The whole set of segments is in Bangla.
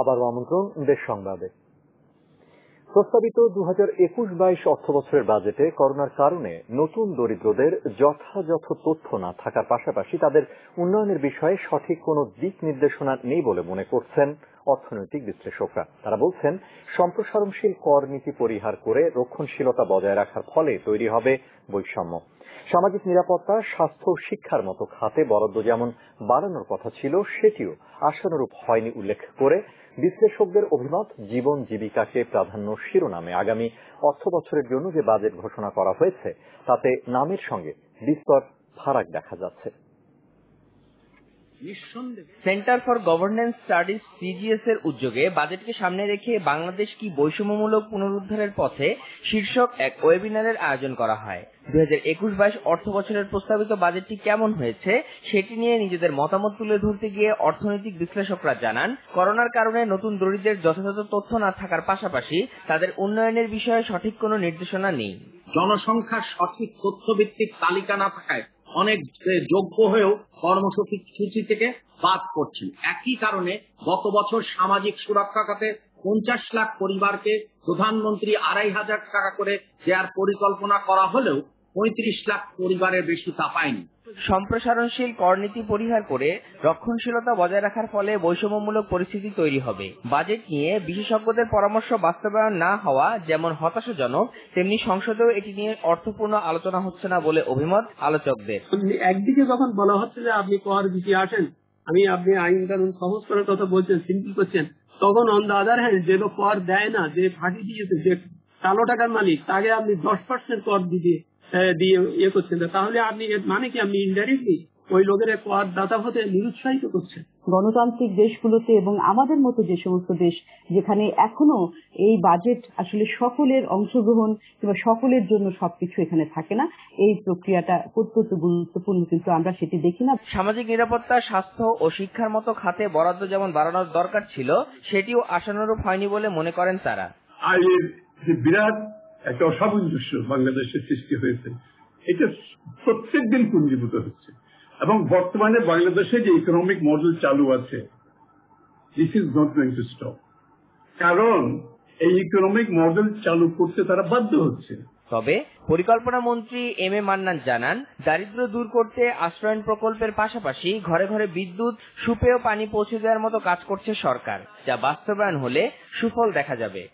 আবার আমন্ত্রণ দেশ সংবাদে। প্রস্তাবিত 2021-22 অর্থবছরের বাজেটে করোনার কারণে নতুন দরিদ্রদের যথাযথ তথ্য না থাকার পাশাপাশি তাদের উন্নয়নের বিষয়ে সঠিক কোনো দিক নির্দেশনা নেই বলে মনে করছেন অর্থনৈতিক বিশ্লেষকরা। তারা বলছেন, সম্প্রসারণশীল কর নীতি পরিহার করে রক্ষণশীলতা বজায় রাখার ফলে তৈরি হবে বৈষম্য। সামাজিক নিরাপত্তা, স্বাস্থ্য ও শিক্ষার মতো খাতে বরাদ্দ যেমন বাড়ানোর কথা ছিল, সেটিও আশানুরূপ হয়নি উল্লেখ করে বিশ্লেষকদের অভিমত, জীবন জীবিকাকে প্রাধান্য শিরোনামে আগামী অর্থবছরের জন্য যে বাজেট ঘোষণা করা হয়েছে তাতে নামের সঙ্গে বিস্তর ফারাক দেখা যাচ্ছে। Centre for governance studies CGS এর উদ্যোগে বাজেটকে সামনে রেখে বাংলাদেশ কি বৈষম্যমূলক পুনরুদ্ধারের পথে শীর্ষক এক ওয়েবিনারের আয়োজন করা হয়। 2021-22 অর্থ বছরের প্রস্তাবিত বাজেটটি কেমন হয়েছে সেটি নিয়ে নিজেদের মতামত তুলে ধরতে গিয়ে অর্থনৈতিক বিশ্লেষকরা জানান, করোনার কারণে নতুন দরিদ্রদের যথাযথ তথ্য না থাকার পাশাপাশি তাদের উন্নয়নের বিষয়ে সঠিক কোনো নির্দেশনা নেই। জনসংখ্যার সঠিক তথ্যভিত্তিক তালিকা না থাকায় অনেক যোগ্য হয়েও কর্মসূচি থেকে বাদ পড়ছেন। একই কারণে গত বছর সামাজিক সুরক্ষা খাতে 50 লাখ পরিবারকে প্রধানমন্ত্রী 2,500 টাকা করে দেওয়ার পরিকল্পনা করা হলেও 35 লাখ পরিবারের বেশি তা পায়নি। সম্প্রসারণশীল করনীতি পরিহার করে রক্ষণশীলতা বজায় রাখার ফলে বৈষম্যমূলক পরিস্থিতি তৈরি হবে। বাজেট নিয়ে বিশেষজ্ঞদের পরামর্শ বাস্তবায়ন না হওয়া যেমন হতাশাজনক, তেমনি সংসদেও এটি নিয়ে অর্থপূর্ণ আলোচনা হচ্ছে না বলে অভিমত আলোচকদের। একদিকে যখন বলা হচ্ছে যে আপনি কর দিতে আসেন, আপনি আইন কানুন সহজ করার কথা বলছেন, সিম্পল করছেন, তখন অন দ্য আদার হ্যান্ড যে লোক কর দেয় না, যে ফাঁকি দিয়েছে, যে কালো টাকার মালিক, তাকে আপনি 10% কর দিয়ে ইয়ে করছেন, তাহলে আপনি মানে কি আপনি ইনডাইরেক্টলি ওই লোকের কর দাতা হতে নিরুৎসাহিত করছেন। গণতান্ত্রিক দেশগুলোতে এবং আমাদের মতো যে সমস্ত দেশ যেখানে এখনো এই বাজেট আসলে সকলের অংশগ্রহণ কিংবা সকলের জন্য সবকিছু এখানে থাকে না, এই প্রক্রিয়াটা অত্যন্ত গুরুত্বপূর্ণ, কিন্তু আমরা সেটি দেখি না। সামাজিক নিরাপত্তা, স্বাস্থ্য ও শিক্ষার মতো খাতে বরাদ্দ যেমন বাড়ানোর দরকার ছিল, সেটিও আশানুরূপ হয়নি বলে মনে করেন তারা। আয়ের যে বিরাট একটা অসামঞ্জস্য বাংলাদেশের সৃষ্টি হয়েছে, এটা প্রত্যেক দিন পুঞ্জীভূত হচ্ছে এবং বর্তমানে বাংলাদেশে যে ইকোনমিক মডেল চালু আছে, this is not going to stop. কারণ এই ইকোনমিক মডেল চালু করতে তারা বাধ্য হচ্ছে। তবে পরিকল্পনা মন্ত্রী এম এ মান্নান জানান, দারিদ্র্য দূর করতে আশ্রয়ণ প্রকল্পের পাশাপাশি ঘরে ঘরে বিদ্যুৎ, সুপেয় পানি পৌঁছে দেওয়ার মতো কাজ করছে সরকার, যা বাস্তবায়ন হলে সুফল দেখা যাবে।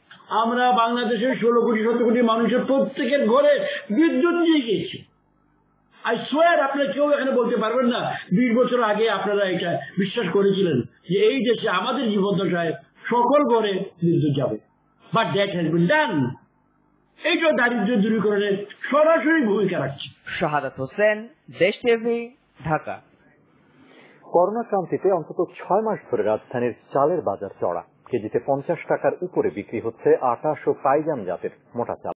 আমরা বাংলাদেশের 16-17 কোটি মানুষের প্রত্যেকের ঘরে বিদ্যুৎ নিয়ে গেছি। আই সোয়ার, আপনারা কেউ এখানে বলতে পারবেন না 20 বছর আগে আপনারা এটা বিশ্বাস করেছিলেন যে এই দেশে আমাদের জীবনদশায় সকল ঘরে বিদ্যুৎ যাবে। বাট দ্যাট হ্যাজ বিন ডান। এইটা দারিদ্র্য দূরীকরণে সরাসরি ভূমিকা রাখছে। শাহাদাত হোসেন, দেশ টিভি, ঢাকা। করোনা ক্রান্তিতে অন্তত 6 মাস ধরে রাজধানীর চালের বাজার চড়া। কেজিতে 50 টাকার উপরে বিক্রি হচ্ছে আটাশ ও পাইজাম জাতের মোটা চাল।